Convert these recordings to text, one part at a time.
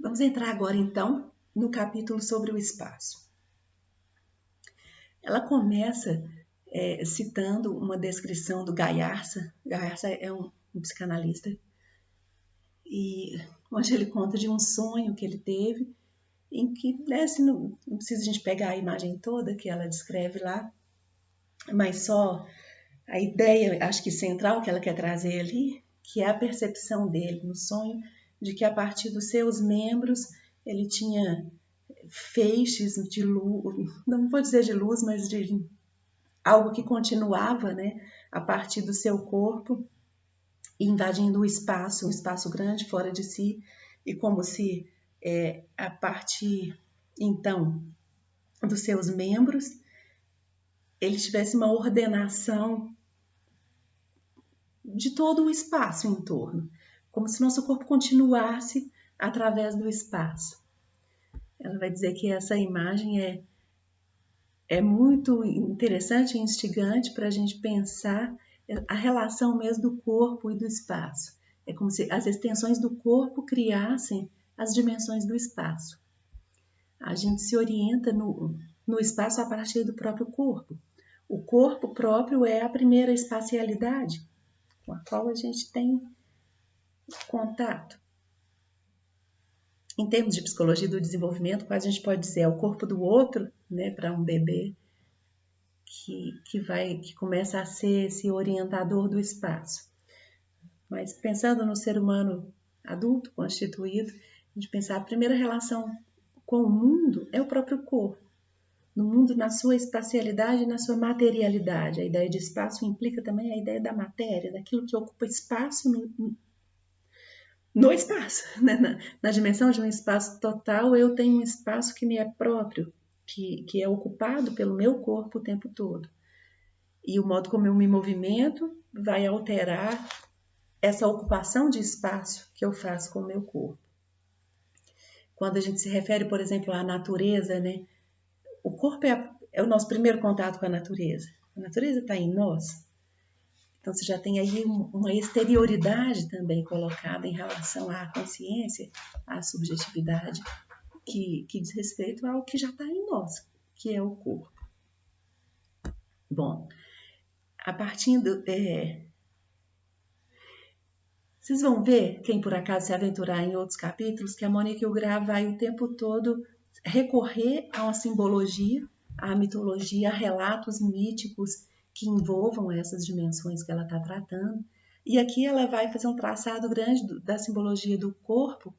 Vamos entrar agora, então, no capítulo sobre o espaço. Ela começa citando uma descrição do Gaiarsa. Gaiarsa é um psicanalista, e onde ele conta de um sonho que ele teve, em que, assim, não precisa a gente pegar a imagem toda que ela descreve lá, mas só a ideia, acho que central que ela quer trazer ali, que é a percepção dele no sonho, de que a partir dos seus membros ele tinha feixes de luz, não vou dizer de luz, mas de algo que continuava, né, a partir do seu corpo, invadindo o espaço, um espaço grande fora de si, e como se a partir, então, dos seus membros, ele tivesse uma ordenação de todo o espaço em torno, como se nosso corpo continuasse através do espaço. Ela vai dizer que essa imagem é muito interessante e instigante para a gente pensar a relação mesmo do corpo e do espaço. É como se as extensões do corpo criassem as dimensões do espaço. A gente se orienta no espaço a partir do próprio corpo. O corpo próprio é a primeira espacialidade com a qual a gente tem contato. Em termos de psicologia do desenvolvimento, quase a gente pode dizer é o corpo do outro, né, para um bebê que começa a ser esse orientador do espaço. Mas pensando no ser humano adulto, constituído, a gente pensar a primeira relação com o mundo é o próprio corpo. No mundo, na sua espacialidade e na sua materialidade. A ideia de espaço implica também a ideia da matéria, daquilo que ocupa espaço no espaço. Né? Na dimensão de um espaço total, eu tenho um espaço que me é próprio, que é ocupado pelo meu corpo o tempo todo. E o modo como eu me movimento vai alterar essa ocupação de espaço que eu faço com o meu corpo. Quando a gente se refere, por exemplo, à natureza, né? O corpo é o nosso primeiro contato com a natureza. A natureza está em nós. Então, você já tem aí uma exterioridade também colocada em relação à consciência, à subjetividade, que diz respeito ao que já está em nós, que é o corpo. Bom, a partir vocês vão ver, quem por acaso se aventurar em outros capítulos, que a Monique Ugrar vai o tempo todo recorrer a uma simbologia, à mitologia, a relatos míticos que envolvam essas dimensões que ela está tratando. E aqui ela vai fazer um traçado grande da simbologia do corpo,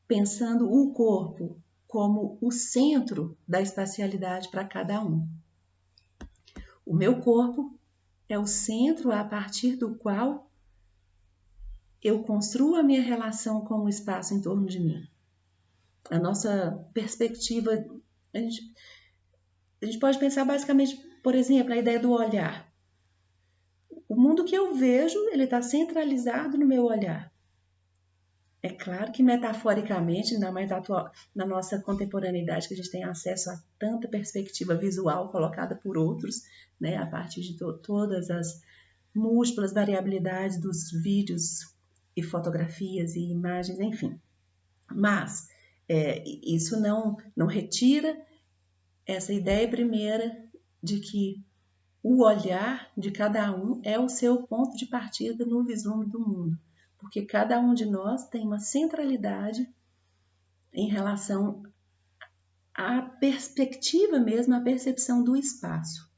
pensando o corpo como o centro da espacialidade para cada um. O meu corpo é o centro a partir do qual eu construo a minha relação com o espaço em torno de mim. A nossa perspectiva, a gente pode pensar basicamente, por exemplo, a ideia do olhar. O mundo que eu vejo, ele está centralizado no meu olhar. É claro que metaforicamente, ainda mais na nossa contemporaneidade, que a gente tem acesso a tanta perspectiva visual colocada por outros, né, a partir de todas as múltiplas variabilidades dos vídeos e fotografias e imagens, enfim. Mas isso não retira essa ideia primeira de que o olhar de cada um é o seu ponto de partida no vislumbre do mundo, porque cada um de nós tem uma centralidade em relação à perspectiva mesmo, à percepção do espaço.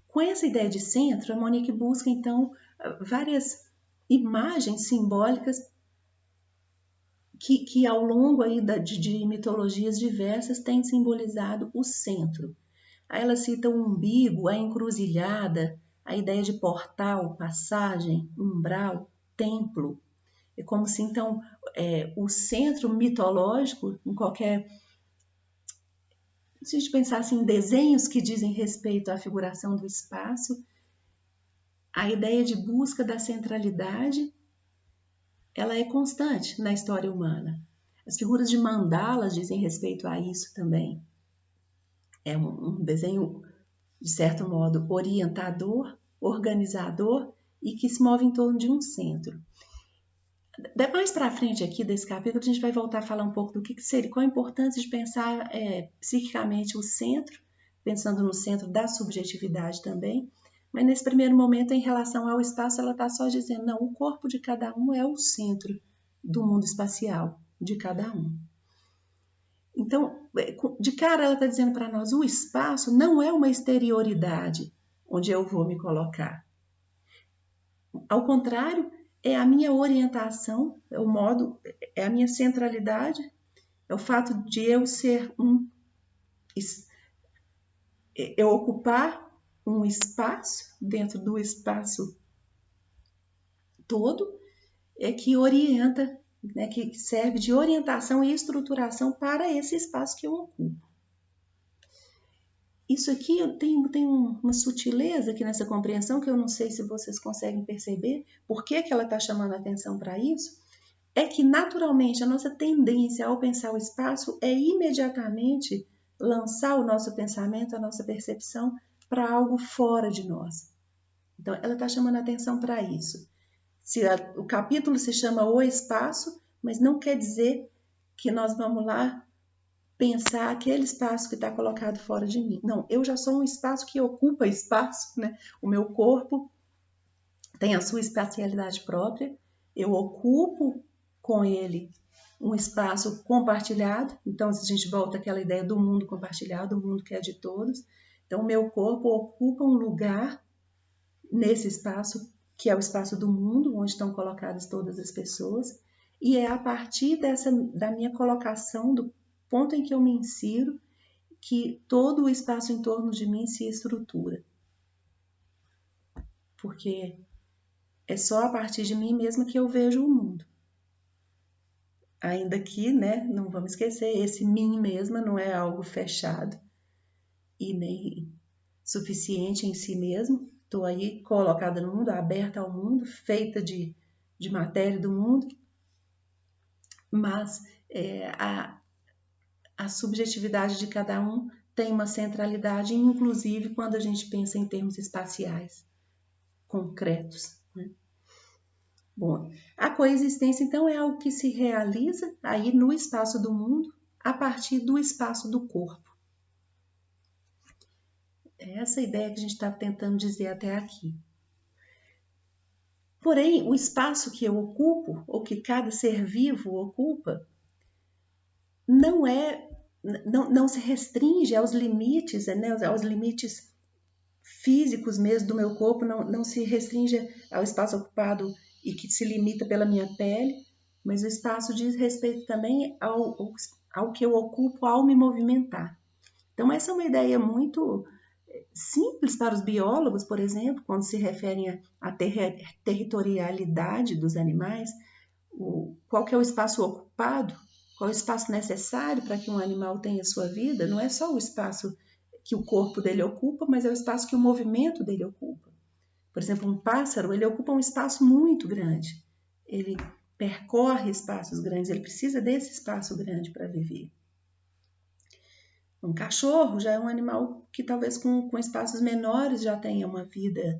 Com essa ideia de centro, a Monique busca, então, várias imagens simbólicas que ao longo aí de mitologias diversas têm simbolizado o centro. Aí ela cita o umbigo, a encruzilhada, a ideia de portal, passagem, umbral, templo. É como se, então, o centro mitológico, em qualquer... Se a gente pensasse em desenhos que dizem respeito à figuração do espaço, a ideia de busca da centralidade, ela é constante na história humana. As figuras de mandalas dizem respeito a isso também. É um desenho, de certo modo, orientador, organizador e que se move em torno de um centro. Mais para frente aqui desse capítulo, a gente vai voltar a falar um pouco do que seria, qual a importância de pensar psiquicamente o centro, pensando no centro da subjetividade também. Mas nesse primeiro momento, em relação ao espaço, ela está só dizendo, não, o corpo de cada um é o centro do mundo espacial de cada um. Então, de cara, ela está dizendo para nós, o espaço não é uma exterioridade onde eu vou me colocar. Ao contrário, é a minha orientação, é o modo, é a minha centralidade, é o fato de eu ser eu ocupar um espaço dentro do espaço todo, é que orienta, né, que serve de orientação e estruturação para esse espaço que eu ocupo. Isso aqui tem uma sutileza aqui nessa compreensão que eu não sei se vocês conseguem perceber. Por que ela está chamando a atenção para isso? É que, naturalmente, a nossa tendência ao pensar o espaço é imediatamente lançar o nosso pensamento, a nossa percepção para algo fora de nós. Então, ela está chamando a atenção para isso. O capítulo se chama O Espaço, mas não quer dizer que nós vamos lá pensar aquele espaço que está colocado fora de mim. Não, eu já sou um espaço que ocupa espaço, né? O meu corpo tem a sua espacialidade própria, eu ocupo com ele um espaço compartilhado. Então, se a gente volta àquela ideia do mundo compartilhado, o mundo que é de todos, então o meu corpo ocupa um lugar nesse espaço, que é o espaço do mundo, onde estão colocadas todas as pessoas, e é a partir da minha colocação, do ponto em que eu me insiro, que todo o espaço em torno de mim se estrutura. Porque é só a partir de mim mesma que eu vejo o mundo. Ainda que, né, não vamos esquecer, esse mim mesma não é algo fechado e nem suficiente em si mesmo. Estou aí colocada no mundo, aberta ao mundo, feita de matéria do mundo, mas a subjetividade de cada um tem uma centralidade, inclusive quando a gente pensa em termos espaciais, concretos. Né? Bom, a coexistência, então, é algo que se realiza aí no espaço do mundo a partir do espaço do corpo. É essa ideia que a gente está tentando dizer até aqui. Porém, o espaço que eu ocupo, ou que cada ser vivo ocupa, não se restringe aos limites, né, aos limites físicos mesmo do meu corpo, não se restringe ao espaço ocupado e que se limita pela minha pele, mas o espaço diz respeito também ao que eu ocupo ao me movimentar. Então, essa é uma ideia muito simples para os biólogos, por exemplo, quando se referem à territorialidade dos animais, qual que é o espaço ocupado, qual é o espaço necessário para que um animal tenha sua vida, não é só o espaço que o corpo dele ocupa, mas é o espaço que o movimento dele ocupa. Por exemplo, um pássaro, ele ocupa um espaço muito grande, ele percorre espaços grandes, ele precisa desse espaço grande para viver. Um cachorro já é um animal que talvez com espaços menores já tenha uma vida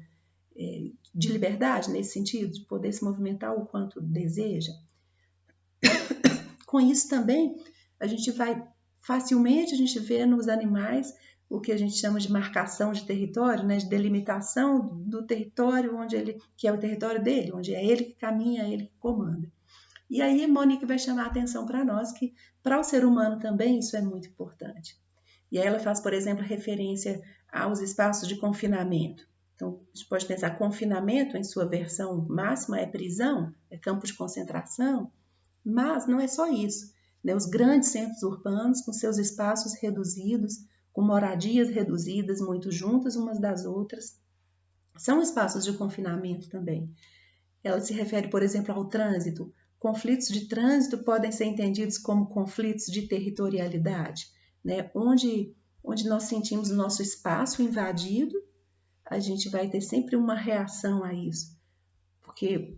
de liberdade nesse sentido, de poder se movimentar o quanto deseja. Com isso também, a gente vê nos animais o que a gente chama de marcação de território, né, de delimitação do território que é o território dele, onde é ele que caminha, é ele que comanda. E aí Monique vai chamar a atenção para nós que para o ser humano também isso é muito importante. E aí ela faz, por exemplo, referência aos espaços de confinamento. Então, a gente pode pensar confinamento em sua versão máxima é prisão, é campo de concentração, mas não é só isso. Né? Os grandes centros urbanos, com seus espaços reduzidos, com moradias reduzidas, muito juntas umas das outras, são espaços de confinamento também. Ela se refere, por exemplo, ao trânsito. Conflitos de trânsito podem ser entendidos como conflitos de territorialidade, né? Onde nós sentimos o nosso espaço invadido, a gente vai ter sempre uma reação a isso, porque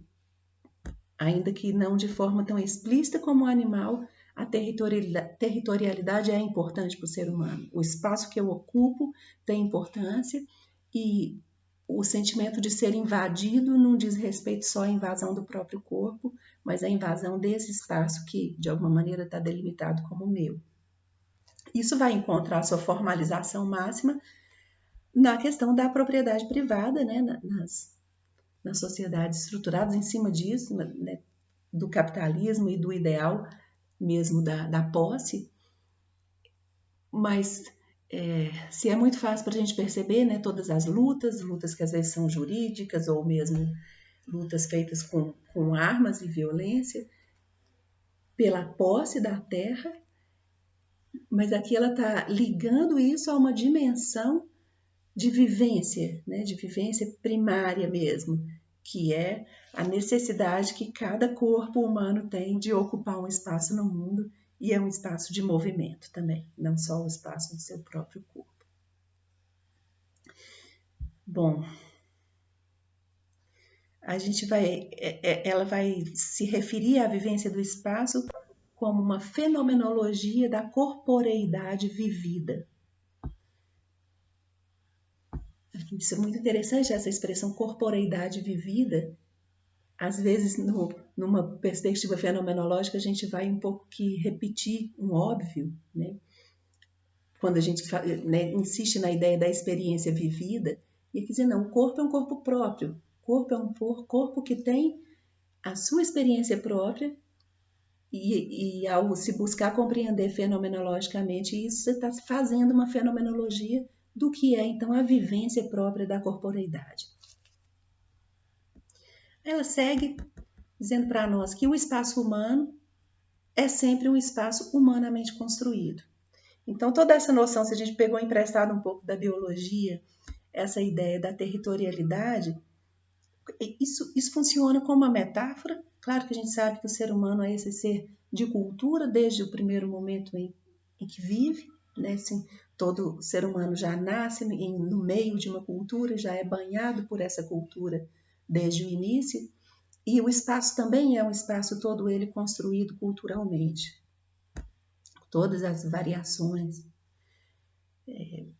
ainda que não de forma tão explícita como o animal, a territorialidade é importante para o ser humano. O espaço que eu ocupo tem importância e o sentimento de ser invadido não diz respeito só à invasão do próprio corpo, mas a invasão desse espaço que, de alguma maneira, está delimitado como meu. Isso vai encontrar sua formalização máxima na questão da propriedade privada, né, nas sociedades estruturadas em cima disso, né, do capitalismo e do ideal mesmo da posse. Mas se é muito fácil para a gente perceber, né, todas as lutas que às vezes são jurídicas ou mesmo lutas feitas com armas e violência pela posse da terra, mas aqui ela está ligando isso a uma dimensão de vivência, né, de vivência primária mesmo, que é a necessidade que cada corpo humano tem de ocupar um espaço no mundo, e é um espaço de movimento também, não só o espaço do seu próprio corpo. Bom, ela vai se referir à vivência do espaço como uma fenomenologia da corporeidade vivida. Isso é muito interessante, essa expressão corporeidade vivida. Às vezes, numa perspectiva fenomenológica, a gente vai um pouco que repetir um óbvio, né? Quando a gente insiste na ideia da experiência vivida, e aqui dizer, não, o corpo é um corpo próprio, o corpo é um corpo que tem a sua experiência própria, e ao se buscar compreender fenomenologicamente isso, você está fazendo uma fenomenologia do que é, então, a vivência própria da corporeidade. Ela segue dizendo para nós que o espaço humano é sempre um espaço humanamente construído. Então, toda essa noção, se a gente pegou emprestado um pouco da biologia, essa ideia da territorialidade, isso funciona como uma metáfora. Claro que a gente sabe que o ser humano é esse ser de cultura desde o primeiro momento em que vive, né? Assim, todo ser humano já nasce no meio de uma cultura, já é banhado por essa cultura desde o início, e o espaço também é um espaço todo ele construído culturalmente, todas as variações.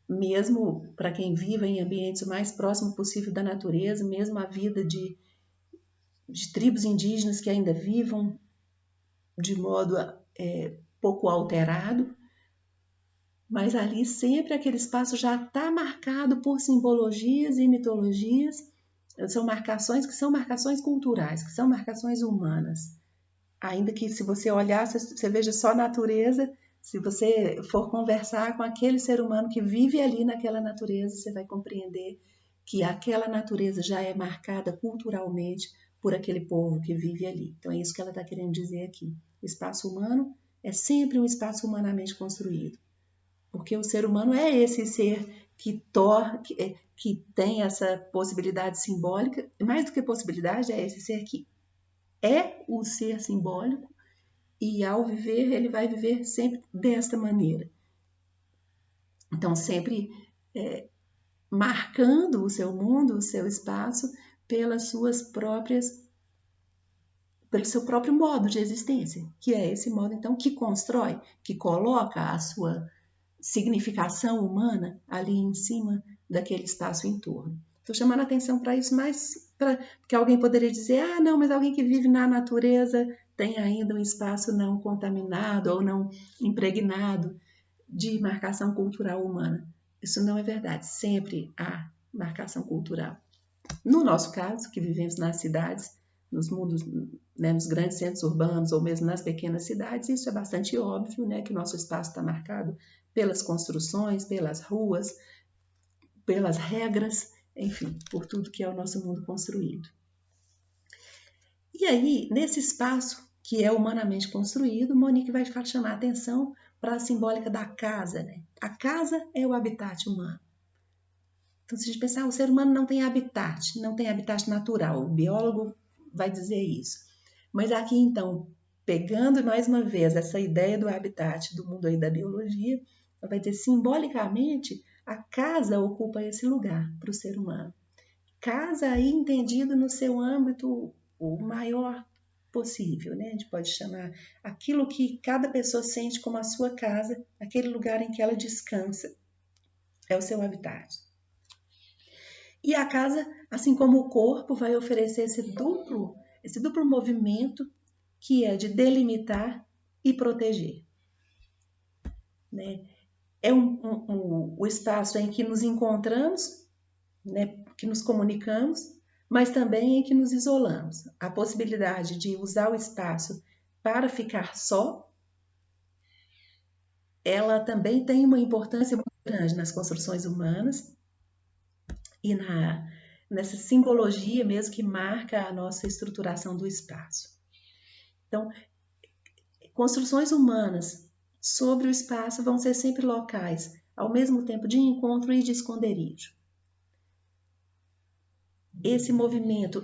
Mesmo para quem vive em ambientes o mais próximo possível da natureza, mesmo a vida de tribos indígenas que ainda vivam de modo pouco alterado, mas ali sempre aquele espaço já está marcado por simbologias e mitologias, são marcações que são marcações culturais, que são marcações humanas. Ainda que se você olhar, você veja só natureza, se você for conversar com aquele ser humano que vive ali naquela natureza, você vai compreender que aquela natureza já é marcada culturalmente por aquele povo que vive ali. Então é isso que ela está querendo dizer aqui. O espaço humano é sempre um espaço humanamente construído, porque o ser humano é esse ser que tem essa possibilidade simbólica, mais do que possibilidade, é esse ser que é o ser simbólico, e ao viver, ele vai viver sempre desta maneira. Então, sempre marcando o seu mundo, o seu espaço, pelo seu próprio modo de existência, que é esse modo, então, que constrói, que coloca a sua significação humana ali em cima daquele espaço em torno. Estou chamando a atenção para isso, porque alguém poderia dizer, não, mas alguém que vive na natureza tem ainda um espaço não contaminado ou não impregnado de marcação cultural humana. Isso não é verdade, sempre há marcação cultural. No nosso caso, que vivemos nas cidades, nos mundos, né, nos grandes centros urbanos ou mesmo nas pequenas cidades, isso é bastante óbvio, né, que o nosso espaço está marcado pelas construções, pelas ruas, pelas regras, enfim, por tudo que é o nosso mundo construído. E aí, nesse espaço que é humanamente construído, Monique vai chamar a atenção para a simbólica da casa, né? A casa é o habitat humano. Então, se a gente pensar, o ser humano não tem habitat natural, o biólogo vai dizer isso. Mas aqui, então, pegando mais uma vez essa ideia do habitat do mundo aí da biologia, vai dizer, simbolicamente, a casa ocupa esse lugar para o ser humano. Casa aí entendido no seu âmbito o maior possível, né? A gente pode chamar aquilo que cada pessoa sente como a sua casa, aquele lugar em que ela descansa, é o seu habitat. E a casa, assim como o corpo, vai oferecer esse duplo movimento que é de delimitar e proteger. Né? É o espaço em que nos encontramos, né, que nos comunicamos, mas também em que nos isolamos. A possibilidade de usar o espaço para ficar só, ela também tem uma importância muito grande nas construções humanas e nessa simbologia mesmo que marca a nossa estruturação do espaço. Então, construções humanas sobre o espaço vão ser sempre locais, ao mesmo tempo de encontro e de esconderijo. Esse movimento,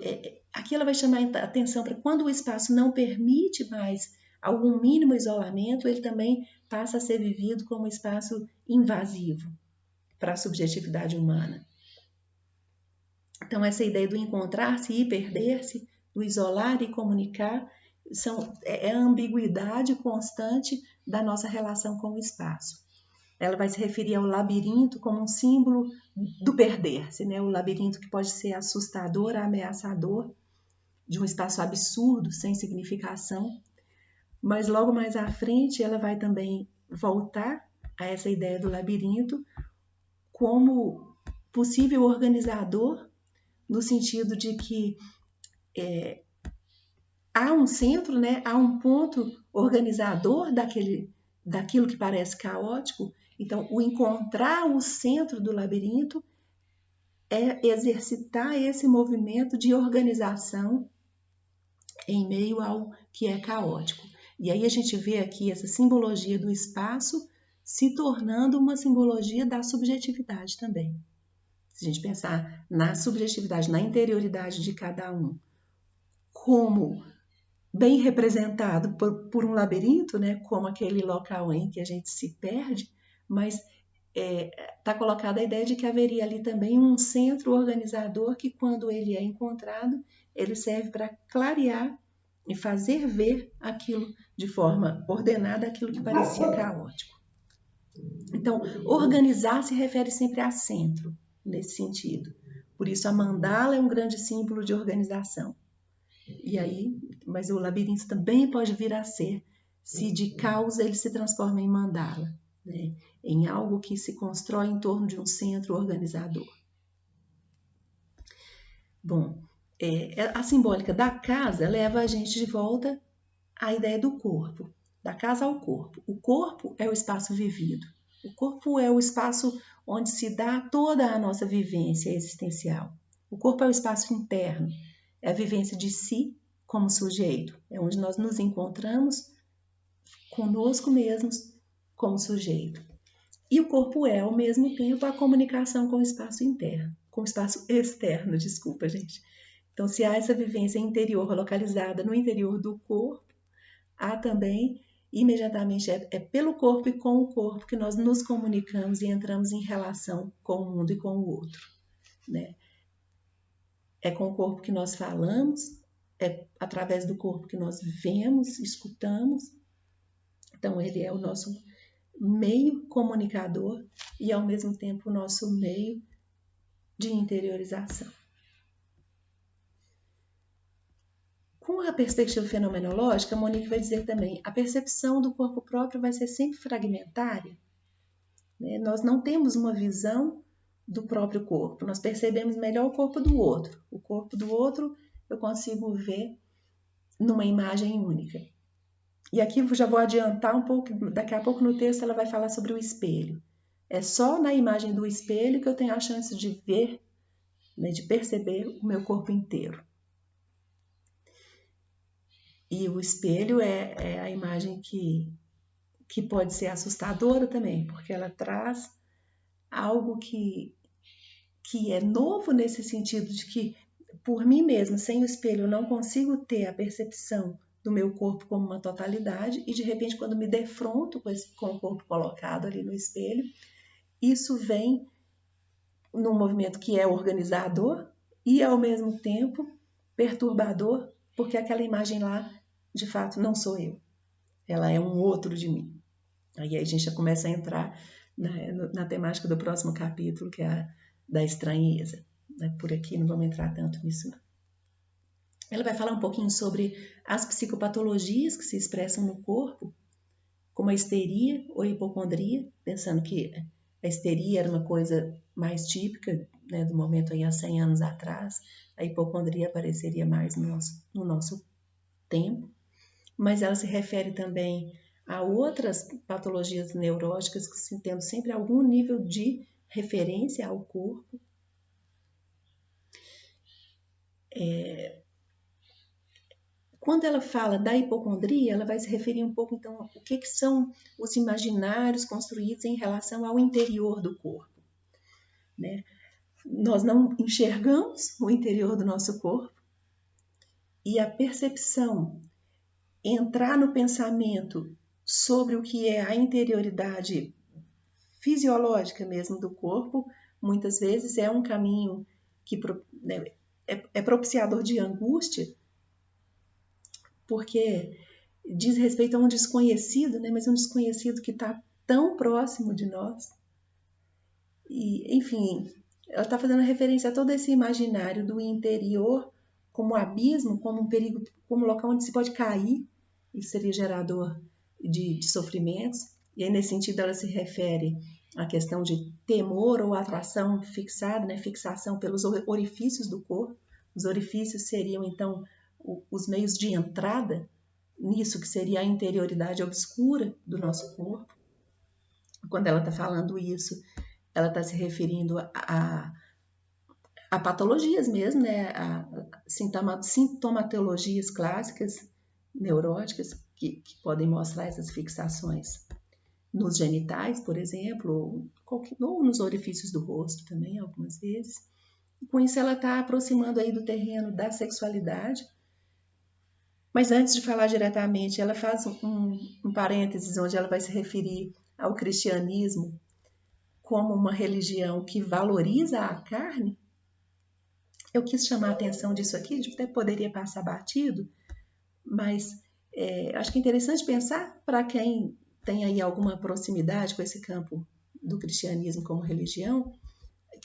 aqui ela vai chamar a atenção para quando o espaço não permite mais algum mínimo isolamento, ele também passa a ser vivido como um espaço invasivo para a subjetividade humana. Então, essa ideia do encontrar-se e perder-se, do isolar e comunicar, é a ambiguidade constante da nossa relação com o espaço. Ela vai se referir ao labirinto como um símbolo do perder-se, né? O labirinto que pode ser assustador, ameaçador, de um espaço absurdo, sem significação. Mas logo mais à frente ela vai também voltar a essa ideia do labirinto como possível organizador, no sentido de que há um centro, né? Há um ponto organizador daquilo que parece caótico. Então, o encontrar o centro do labirinto é exercitar esse movimento de organização em meio ao que é caótico. E aí a gente vê aqui essa simbologia do espaço se tornando uma simbologia da subjetividade também. Se a gente pensar na subjetividade, na interioridade de cada um, como bem representado por um labirinto, né, como aquele local em que a gente se perde, mas está colocada a ideia de que haveria ali também um centro organizador que, quando ele é encontrado, ele serve para clarear e fazer ver aquilo de forma ordenada, aquilo que parecia caótico. Então, organizar se refere sempre a centro, nesse sentido. Por isso, a mandala é um grande símbolo de organização. E aí, mas o labirinto também pode vir a ser, se de caos ele se transforma em mandala, né? Em algo que se constrói em torno de um centro organizador. Bom, a simbólica da casa leva a gente de volta à ideia do corpo, da casa ao corpo. O corpo é o espaço vivido. O corpo é o espaço onde se dá toda a nossa vivência existencial. O corpo é o espaço interno, é a vivência de si como sujeito, é onde nós nos encontramos conosco mesmos como sujeito. E o corpo é, ao mesmo tempo, a comunicação com o espaço interno, com o espaço externo, desculpa, gente. Então, se há essa vivência interior localizada no interior do corpo, há também, imediatamente, é pelo corpo e com o corpo que nós nos comunicamos e entramos em relação com o mundo e com o outro, né? É com o corpo que nós falamos, é através do corpo que nós vemos, escutamos. Então, ele é o nosso meio comunicador e, ao mesmo tempo, o nosso meio de interiorização. Com a perspectiva fenomenológica, a Monique vai dizer também, a percepção do corpo próprio vai ser sempre fragmentária, né? Nós não temos uma visão do próprio corpo, nós percebemos melhor o corpo do outro. O corpo do outro eu consigo ver numa imagem única. E aqui eu já vou adiantar um pouco, daqui a pouco no texto ela vai falar sobre o espelho. É só na imagem do espelho que eu tenho a chance de ver, né, de perceber o meu corpo inteiro. E o espelho é a imagem que pode ser assustadora também, porque ela traz algo que é novo nesse sentido de que, por mim mesma, sem o espelho, eu não consigo ter a percepção do meu corpo como uma totalidade, e de repente, quando me defronto com o corpo colocado ali no espelho, isso vem num movimento que é organizador e, ao mesmo tempo, perturbador, porque aquela imagem lá, de fato, não sou eu. Ela é um outro de mim. Aí a gente já começa a entrar na temática do próximo capítulo, que é a da estranheza. Por aqui não vamos entrar tanto nisso, não. Ela vai falar um pouquinho sobre as psicopatologias que se expressam no corpo, como a histeria ou a hipocondria, pensando que a histeria era uma coisa mais típica, né, do momento aí há 100 anos atrás, a hipocondria apareceria mais no nosso tempo, mas ela se refere também a outras patologias neurológicas que tendo sempre algum nível de referência ao corpo. Quando ela fala da hipocondria, ela vai se referir um pouco, então, o que são os imaginários construídos em relação ao interior do corpo, né? Nós não enxergamos o interior do nosso corpo e a percepção, entrar no pensamento sobre o que é a interioridade fisiológica mesmo do corpo, muitas vezes é um caminho que, né, é propiciador de angústia, porque diz respeito a um desconhecido, né, mas um desconhecido que está tão próximo de nós. E, enfim, ela está fazendo referência a todo esse imaginário do interior como abismo, como um perigo, como um local onde se pode cair, isso seria gerador de sofrimentos. E aí, nesse sentido, ela se refere à questão de temor ou atração fixada, né? Fixação pelos orifícios do corpo. Os orifícios seriam, então, os meios de entrada nisso que seria a interioridade obscura do nosso corpo. Quando ela está falando isso, ela está se referindo a patologias mesmo, né? A sintomatologias clássicas, neuróticas, que podem mostrar essas fixações nos genitais, por exemplo, ou nos orifícios do rosto também, algumas vezes. E com isso ela está aproximando aí do terreno da sexualidade. Mas antes de falar diretamente, ela faz um parênteses onde ela vai se referir ao cristianismo como uma religião que valoriza a carne. Eu quis chamar a atenção disso aqui, a gente até poderia passar batido, mas acho que é interessante pensar para quem tem aí alguma proximidade com esse campo do cristianismo como religião,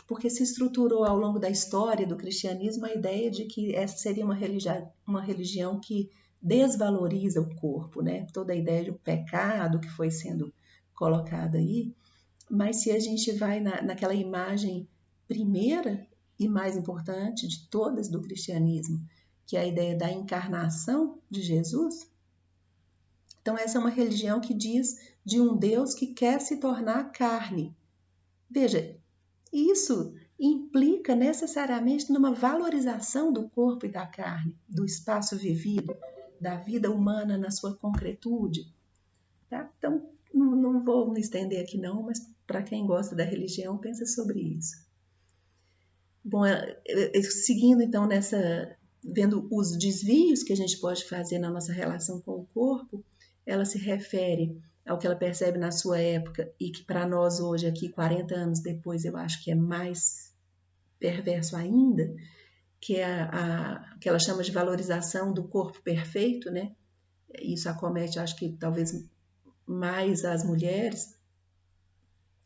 porque se estruturou ao longo da história do cristianismo a ideia de que essa seria uma religião que desvaloriza o corpo, né? Toda a ideia do pecado que foi sendo colocada aí. Mas se a gente vai naquela imagem primeira e mais importante de todas do cristianismo, que é a ideia da encarnação de Jesus, então essa é uma religião que diz de um Deus que quer se tornar carne. Veja, isso implica necessariamente numa valorização do corpo e da carne, do espaço vivido, da vida humana na sua concretude. Tá? Então, não vou me estender aqui não, mas para quem gosta da religião, pensa sobre isso. Bom, seguindo então vendo os desvios que a gente pode fazer na nossa relação com o corpo, ela se refere ao que ela percebe na sua época e que para nós hoje, aqui 40 anos depois, eu acho que é mais perverso ainda, que é que ela chama de valorização do corpo perfeito, né? Isso acomete, acho que talvez mais as mulheres,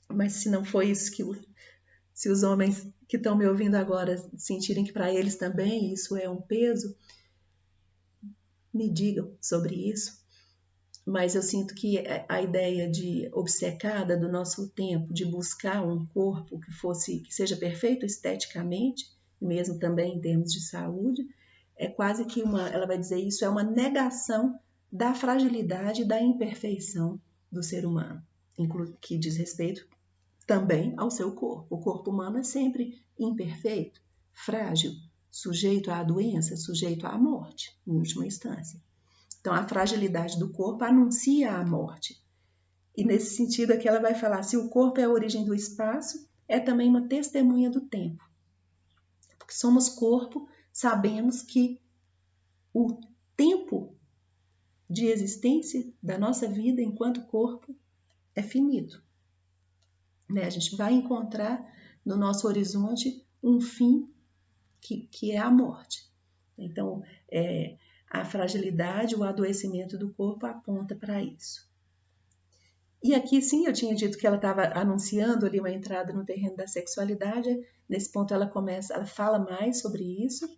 mas se não foi isso se os homens que estão me ouvindo agora sentirem que para eles também isso é um peso, me digam sobre isso. Mas eu sinto que a ideia de obcecada do nosso tempo de buscar um corpo que seja perfeito esteticamente, mesmo também em termos de saúde, é quase que ela vai dizer isso, é uma negação da fragilidade e da imperfeição do ser humano, que diz respeito também ao seu corpo. O corpo humano é sempre imperfeito, frágil, sujeito à doença, sujeito à morte, em última instância. Então, a fragilidade do corpo anuncia a morte. E nesse sentido aqui ela vai falar, se o corpo é a origem do espaço, é também uma testemunha do tempo. Porque somos corpo, sabemos que o tempo de existência da nossa vida enquanto corpo é finito. Né? A gente vai encontrar no nosso horizonte um fim que é a morte. Então, a fragilidade, o adoecimento do corpo aponta para isso. E aqui sim, eu tinha dito que ela estava anunciando ali uma entrada no terreno da sexualidade. Nesse ponto ela fala mais sobre isso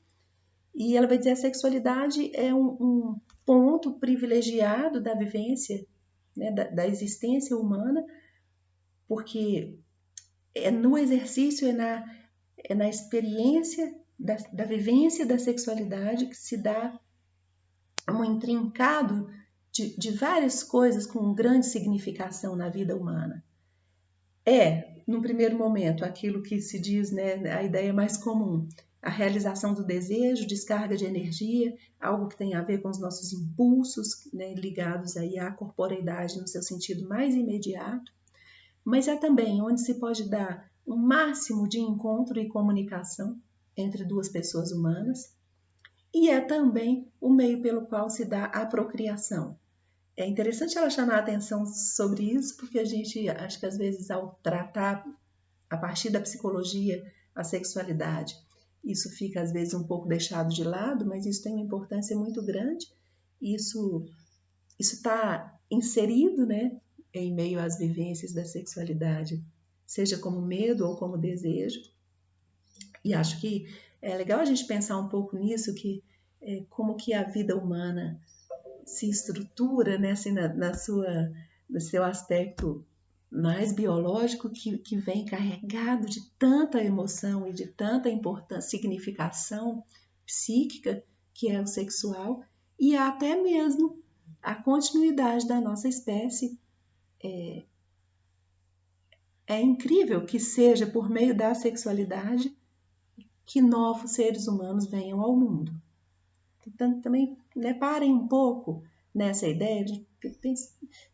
E ela vai dizer que a sexualidade é um ponto privilegiado da vivência, né, da existência humana, porque é no exercício, é na experiência da vivência da sexualidade que se dá um intrincado de várias coisas com grande significação na vida humana. No primeiro momento, aquilo que se diz, né, a ideia mais comum, a realização do desejo, descarga de energia, algo que tem a ver com os nossos impulsos, né, ligados aí à corporeidade no seu sentido mais imediato, mas é também onde se pode dar um máximo de encontro e comunicação entre duas pessoas humanas, e é também o meio pelo qual se dá a procriação. É interessante ela chamar a atenção sobre isso, porque a gente, acho que às vezes, ao tratar a partir da psicologia a sexualidade, isso fica às vezes um pouco deixado de lado, mas isso tem uma importância muito grande. Isso está inserido, né, em meio às vivências da sexualidade, seja como medo ou como desejo. E acho que é legal a gente pensar um pouco nisso, que como que a vida humana se estrutura, né, assim, no seu aspecto mais biológico, que vem carregado de tanta emoção e de tanta importância, significação psíquica, que é o sexual, e até mesmo a continuidade da nossa espécie. É incrível que seja por meio da sexualidade que novos seres humanos venham ao mundo. Então, também, né, parem um pouco nessa ideia de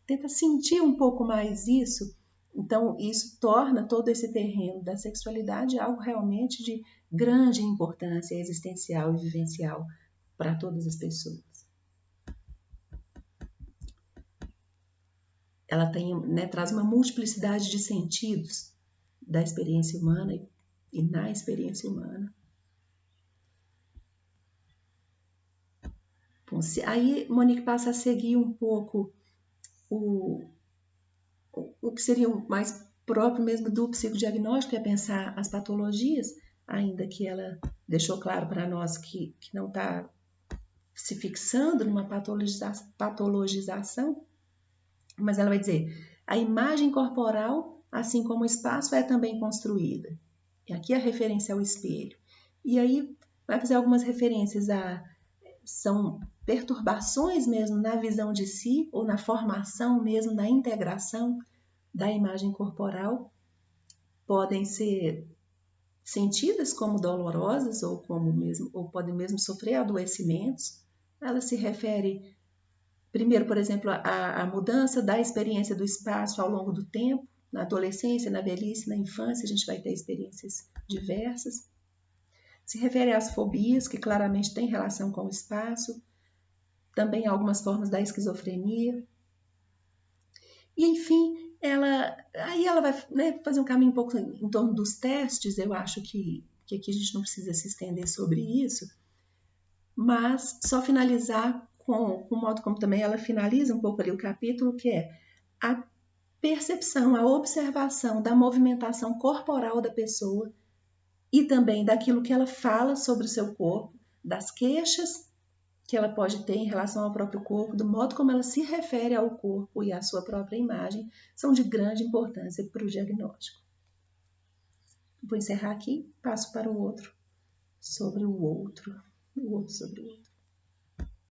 tenta sentir um pouco mais isso. Então, isso torna todo esse terreno da sexualidade algo realmente de grande importância existencial e vivencial para todas as pessoas. Ela tem, né, traz uma multiplicidade de sentidos da experiência humana e na experiência humana. Bom, aí Monique passa a seguir um pouco o que seria mais próprio mesmo do psicodiagnóstico, é pensar as patologias, ainda que ela deixou claro para nós que não está se fixando numa patologização, mas ela vai dizer, a imagem corporal, assim como o espaço, é também construída. E aqui a referência ao espelho. E aí vai fazer algumas referências são perturbações mesmo na visão de si, ou na formação mesmo, na integração da imagem corporal, podem ser sentidas como dolorosas ou podem mesmo sofrer adoecimentos. Ela se refere primeiro, por exemplo, à mudança da experiência do espaço ao longo do tempo. Na adolescência, na velhice, na infância, a gente vai ter experiências diversas. Se refere às fobias, que claramente têm relação com o espaço, também algumas formas da esquizofrenia. E, enfim, aí ela vai, né, fazer um caminho um pouco em torno dos testes. Eu acho que aqui a gente não precisa se estender sobre isso, mas só finalizar com o modo como também ela finaliza um pouco ali o capítulo, que é a percepção, a observação da movimentação corporal da pessoa e também daquilo que ela fala sobre o seu corpo, das queixas que ela pode ter em relação ao próprio corpo, do modo como ela se refere ao corpo e à sua própria imagem, são de grande importância para o diagnóstico. Vou encerrar aqui, passo para o outro sobre o outro sobre o outro.